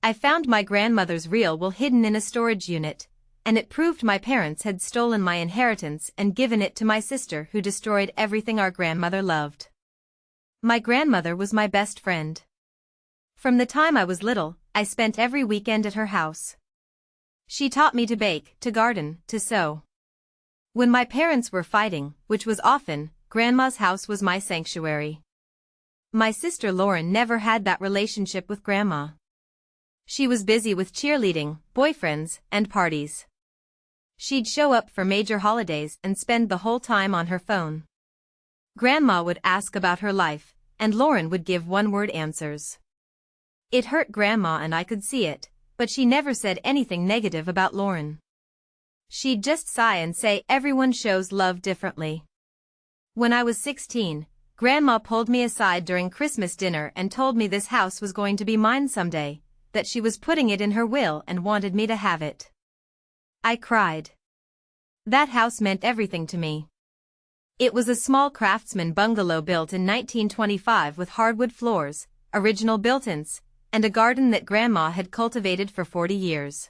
I found my grandmother's real will hidden in a storage unit, and it proved my parents had stolen my inheritance and given it to my sister, who destroyed everything our grandmother loved. My grandmother was my best friend. From the time I was little, I spent every weekend at her house. She taught me to bake, to garden, to sew. When my parents were fighting, which was often, Grandma's house was my sanctuary. My sister Lauren never had that relationship with Grandma. She was busy with cheerleading, boyfriends, and parties. She'd show up for major holidays and spend the whole time on her phone. Grandma would ask about her life, and Lauren would give one-word answers. It hurt Grandma and I could see it, but she never said anything negative about Lauren. She'd just sigh and say everyone shows love differently. When I was 16, Grandma pulled me aside during Christmas dinner and told me this house was going to be mine someday, that she was putting it in her will and wanted me to have it. I cried. That house meant everything to me. It was a small craftsman bungalow built in 1925 with hardwood floors, original built-ins, and a garden that Grandma had cultivated for 40 years.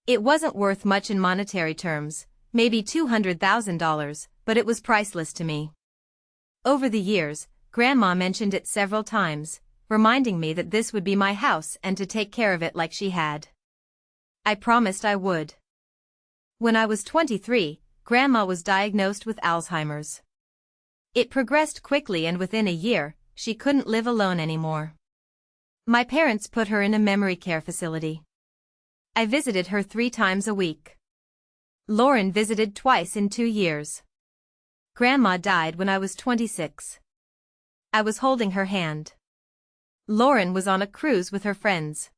It wasn't worth much in monetary terms, maybe $200,000, but it was priceless to me. Over the years, Grandma mentioned it several times, reminding me that this would be my house and to take care of it like she had. I promised I would. When I was 23, Grandma was diagnosed with Alzheimer's. It progressed quickly, and within a year, she couldn't live alone anymore. My parents put her in a memory care facility. I visited her 3 times a week. Lauren visited twice in 2 years. Grandma died when I was 26. I was holding her hand. Lauren was on a cruise with her friends.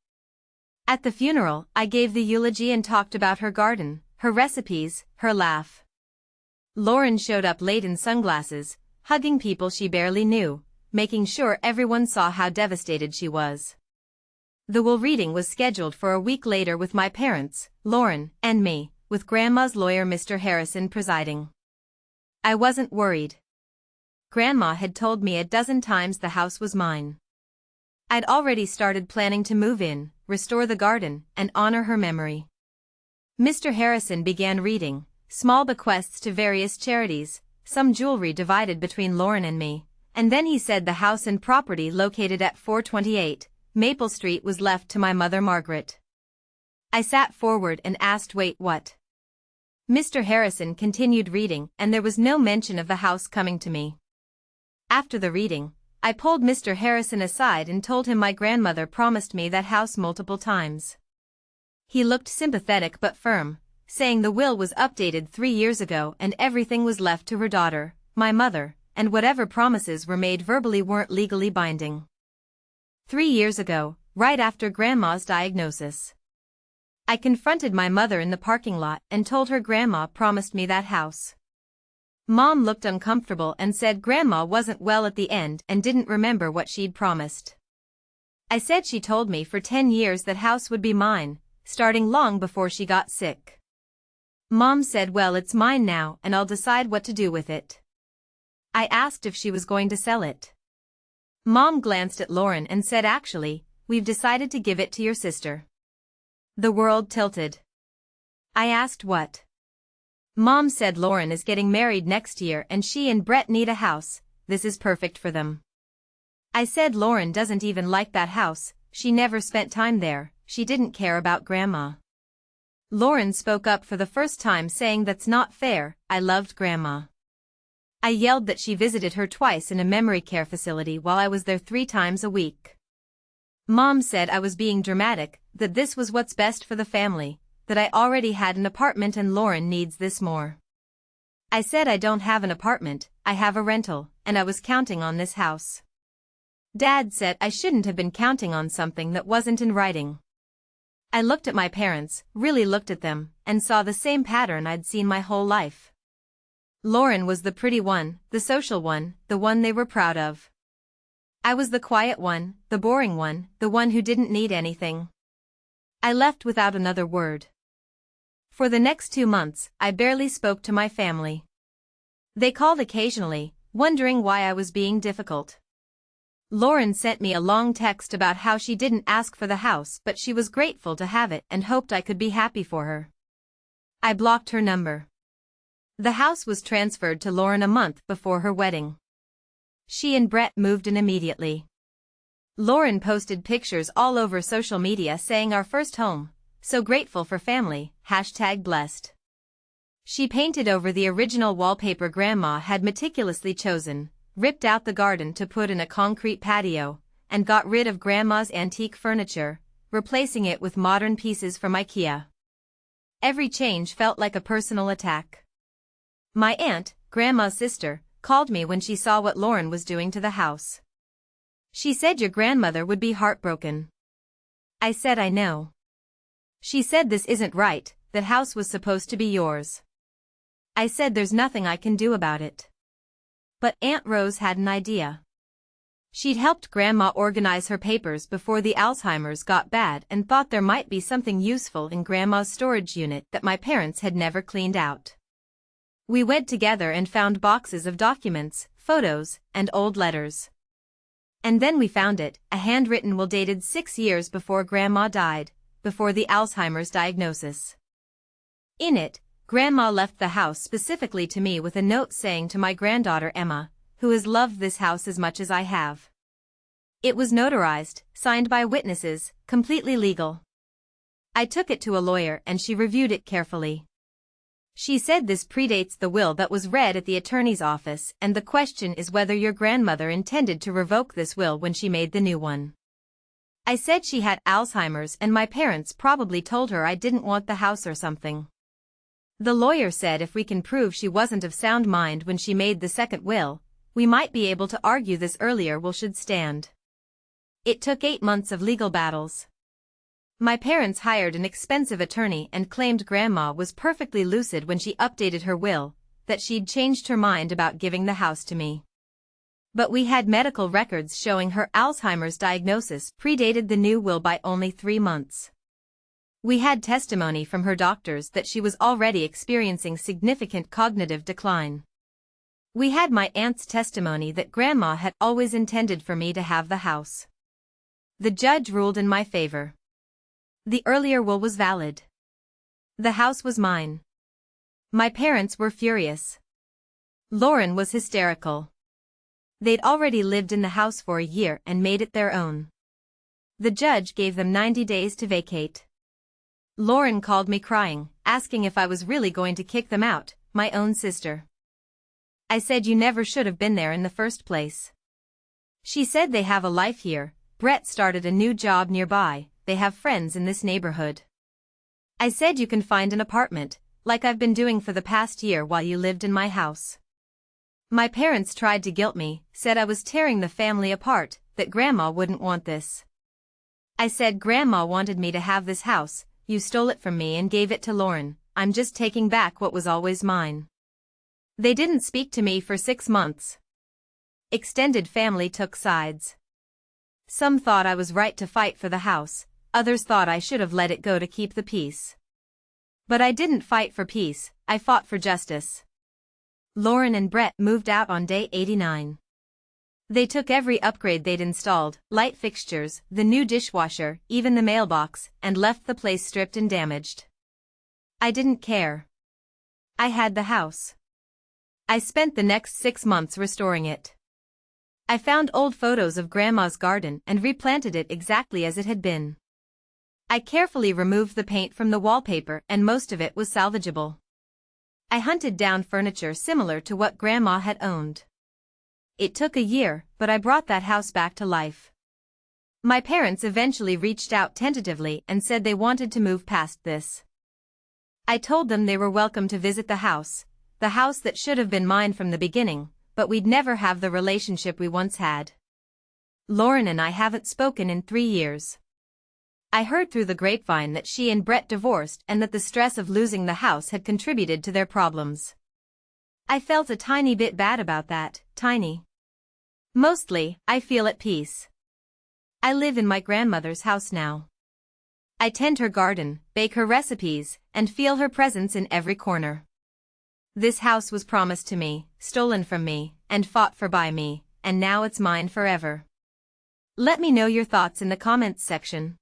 At the funeral, I gave the eulogy and talked about her garden, her recipes, her laugh. Lauren showed up late in sunglasses, hugging people she barely knew, making sure everyone saw how devastated she was. The will reading was scheduled for a week later with my parents, Lauren, and me, with Grandma's lawyer Mr. Harrison presiding. I wasn't worried. Grandma had told me a dozen times the house was mine. I'd already started planning to move in, restore the garden, and honor her memory. Mr. Harrison began reading, small bequests to various charities, some jewelry divided between Lauren and me, and then he said the house and property located at 428 Maple Street was left to my mother Margaret. I sat forward and asked, "Wait, what?" Mr. Harrison continued reading, and there was no mention of the house coming to me. After the reading, I pulled Mr. Harrison aside and told him my grandmother promised me that house multiple times. He looked sympathetic but firm, saying the will was updated 3 years ago and everything was left to her daughter, my mother, and whatever promises were made verbally weren't legally binding. 3 years ago, right after Grandma's diagnosis, I confronted my mother in the parking lot and told her Grandma promised me that house. Mom looked uncomfortable and said Grandma wasn't well at the end and didn't remember what she'd promised. I said she told me for 10 years that house would be mine, starting long before she got sick. Mom said, "Well, it's mine now and I'll decide what to do with it." I asked if she was going to sell it. Mom glanced at Lauren and said, "Actually, we've decided to give it to your sister." The world tilted. I asked what. Mom said Lauren is getting married next year and she and Brett need a house, this is perfect for them. I said Lauren doesn't even like that house, she never spent time there, she didn't care about Grandma. Lauren spoke up for the first time, saying that's not fair, I loved Grandma. I yelled that she visited her twice in a memory care facility while I was there 3 times a week. Mom said I was being dramatic, that this was what's best for the family, that I already had an apartment and Lauren needs this more. I said I don't have an apartment, I have a rental, and I was counting on this house. Dad said I shouldn't have been counting on something that wasn't in writing. I looked at my parents, really looked at them, and saw the same pattern I'd seen my whole life. Lauren was the pretty one, the social one, the one they were proud of. I was the quiet one, the boring one, the one who didn't need anything. I left without another word. For the next 2 months, I barely spoke to my family. They called occasionally, wondering why I was being difficult. Lauren sent me a long text about how she didn't ask for the house but she was grateful to have it and hoped I could be happy for her. I blocked her number. The house was transferred to Lauren a month before her wedding. She and Brett moved in immediately. Lauren posted pictures all over social media saying our first home, so grateful for family, #blessed. She painted over the original wallpaper Grandma had meticulously chosen, ripped out the garden to put in a concrete patio, and got rid of Grandma's antique furniture, replacing it with modern pieces from IKEA. Every change felt like a personal attack. My aunt, Grandma's sister, called me when she saw what Lauren was doing to the house. She said your grandmother would be heartbroken. I said I know. She said this isn't right, that house was supposed to be yours. I said there's nothing I can do about it. But Aunt Rose had an idea. She'd helped Grandma organize her papers before the Alzheimer's got bad and thought there might be something useful in Grandma's storage unit that my parents had never cleaned out. We went together and found boxes of documents, photos, and old letters. And then we found it, a handwritten will dated 6 years before Grandma died, before the Alzheimer's diagnosis. In it, Grandma left the house specifically to me with a note saying to my granddaughter Emma, who has loved this house as much as I have. It was notarized, signed by witnesses, completely legal. I took it to a lawyer and she reviewed it carefully. She said this predates the will that was read at the attorney's office and the question is whether your grandmother intended to revoke this will when she made the new one. I said she had Alzheimer's and my parents probably told her I didn't want the house or something. The lawyer said if we can prove she wasn't of sound mind when she made the second will, we might be able to argue this earlier will should stand. It took 8 months of legal battles. My parents hired an expensive attorney and claimed Grandma was perfectly lucid when she updated her will, that she'd changed her mind about giving the house to me. But we had medical records showing her Alzheimer's diagnosis predated the new will by only 3 months. We had testimony from her doctors that she was already experiencing significant cognitive decline. We had my aunt's testimony that Grandma had always intended for me to have the house. The judge ruled in my favor. The earlier will was valid. The house was mine. My parents were furious. Lauren was hysterical. They'd already lived in the house for a year and made it their own. The judge gave them 90 days to vacate. Lauren called me crying, asking if I was really going to kick them out, my own sister. I said you never should have been there in the first place. She said they have a life here, Brett started a new job nearby, they have friends in this neighborhood. I said you can find an apartment, like I've been doing for the past year while you lived in my house. My parents tried to guilt me, said I was tearing the family apart, that Grandma wouldn't want this. I said Grandma wanted me to have this house, you stole it from me and gave it to Lauren, I'm just taking back what was always mine. They didn't speak to me for 6 months. Extended family took sides. Some thought I was right to fight for the house, others thought I should have let it go to keep the peace. But I didn't fight for peace, I fought for justice. Lauren and Brett moved out on day 89. They took every upgrade they'd installed, light fixtures, the new dishwasher, even the mailbox, and left the place stripped and damaged. I didn't care. I had the house. I spent the next 6 months restoring it. I found old photos of Grandma's garden and replanted it exactly as it had been. I carefully removed the paint from the wallpaper and most of it was salvageable. I hunted down furniture similar to what Grandma had owned. It took a year, but I brought that house back to life. My parents eventually reached out tentatively and said they wanted to move past this. I told them they were welcome to visit the house that should have been mine from the beginning, but we'd never have the relationship we once had. Lauren and I haven't spoken in 3 years. I heard through the grapevine that she and Brett divorced and that the stress of losing the house had contributed to their problems. I felt a tiny bit bad about that, tiny. Mostly, I feel at peace. I live in my grandmother's house now. I tend her garden, bake her recipes, and feel her presence in every corner. This house was promised to me, stolen from me, and fought for by me, and now it's mine forever. Let me know your thoughts in the comments section.